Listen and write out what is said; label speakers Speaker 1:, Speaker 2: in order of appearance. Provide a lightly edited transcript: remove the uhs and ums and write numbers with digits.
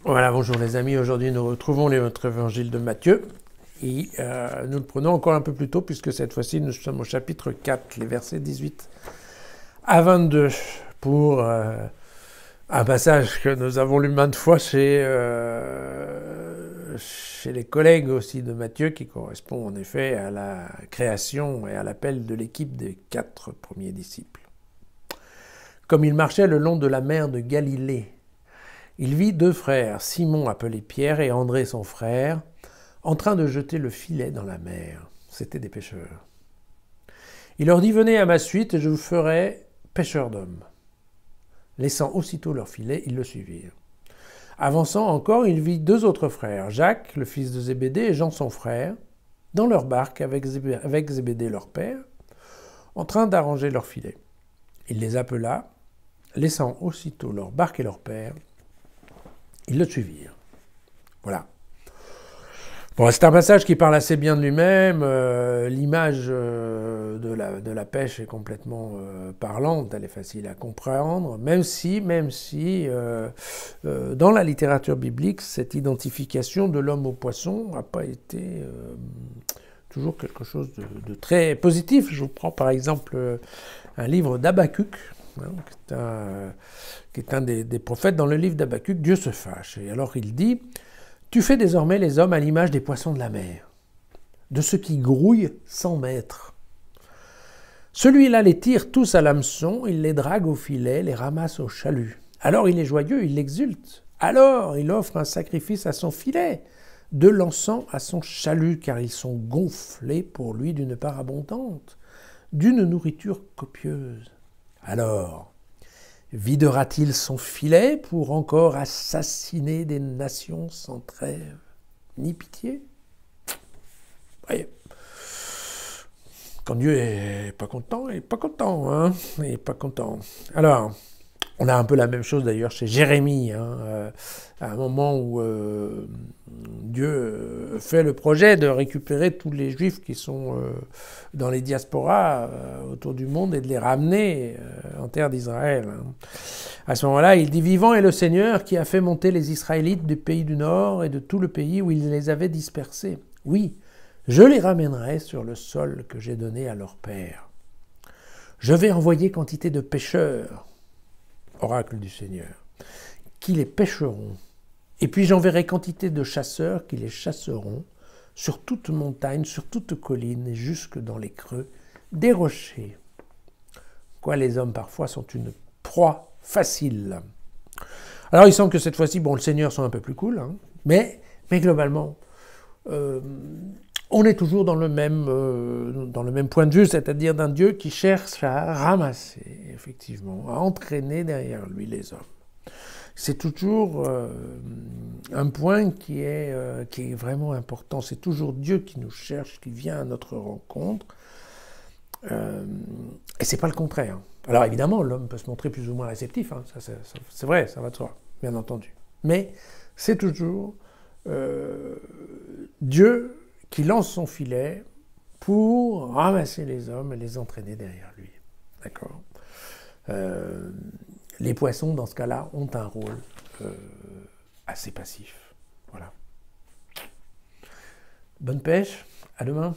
Speaker 1: Voilà, bonjour les amis, aujourd'hui nous retrouvons notre évangile de Matthieu et nous le prenons encore un peu plus tôt puisque cette fois-ci nous sommes au chapitre 4, les versets 18 à 22 pour un passage que nous avons lu maintes fois chez les collègues aussi de Matthieu qui correspond en effet à la création et à l'appel de l'équipe des 4 premiers disciples. Comme il marchait le long de la mer de Galilée, il vit 2 frères, Simon appelé Pierre et André son frère, en train de jeter le filet dans la mer. C'étaient des pêcheurs. Il leur dit « Venez à ma suite et je vous ferai pêcheurs d'hommes. » Laissant aussitôt leur filet, ils le suivirent. Avançant encore, il vit 2 autres frères, Jacques, le fils de Zébédée, et Jean son frère, dans leur barque avec Zébédée leur père, en train d'arranger leur filet. Il les appela, laissant aussitôt leur barque et leur père, ils le suivirent. Voilà. Bon, c'est un passage qui parle assez bien de lui-même. L'image de la pêche est complètement parlante, elle est facile à comprendre, même si dans la littérature biblique, cette identification de l'homme au poisson n'a pas été toujours quelque chose de très positif. Je vous prends par exemple un livre d'Habakkuk, qui est un des prophètes. Dans le livre d'Habakkuk, Dieu se fâche. Et alors il dit « Tu fais désormais les hommes à l'image des poissons de la mer, de ceux qui grouillent sans maître. Celui-là les tire tous à l'hameçon, il les drague au filet, les ramasse au chalut. Alors il est joyeux, il exulte. Alors il offre un sacrifice à son filet, de l'encens à son chalut, car ils sont gonflés pour lui d'une part abondante, d'une nourriture copieuse. Alors, videra-t-il son filet pour encore assassiner des nations sans trêve ni pitié ? Voyez. Quand Dieu est pas content, il est pas content, hein ? Il est pas content. Alors, on a un peu la même chose d'ailleurs chez Jérémie, à un moment où Dieu fait le projet de récupérer tous les Juifs qui sont dans les diasporas autour du monde et de les ramener en terre d'Israël. À ce moment-là, il dit « Vivant est le Seigneur qui a fait monter les Israélites du pays du Nord et de tout le pays où il les avait dispersés. Oui, je les ramènerai sur le sol que j'ai donné à leur père. Je vais envoyer quantité de pêcheurs, oracle du Seigneur, qui les pêcheront. Et puis j'enverrai quantité de chasseurs qui les chasseront sur toute montagne, sur toute colline et jusque dans les creux des rochers. » Quoi, les hommes parfois sont une proie facile. Alors il semble que cette fois-ci, le Seigneur soit un peu plus cool, hein, mais globalement, on est toujours dans le même point de vue, c'est-à-dire d'un Dieu qui cherche à ramasser, effectivement, à entraîner derrière lui les hommes. C'est toujours un point qui est vraiment important. C'est toujours Dieu qui nous cherche, qui vient à notre rencontre. Et c'est pas le contraire. Alors évidemment, l'homme peut se montrer plus ou moins réceptif. Hein. Ça, c'est vrai, ça va de soi, bien entendu. Mais c'est toujours Dieu qui lance son filet pour ramasser les hommes et les entraîner derrière lui. D'accord ? Les poissons, dans ce cas-là, ont un rôle assez passif. Voilà. Bonne pêche, à demain.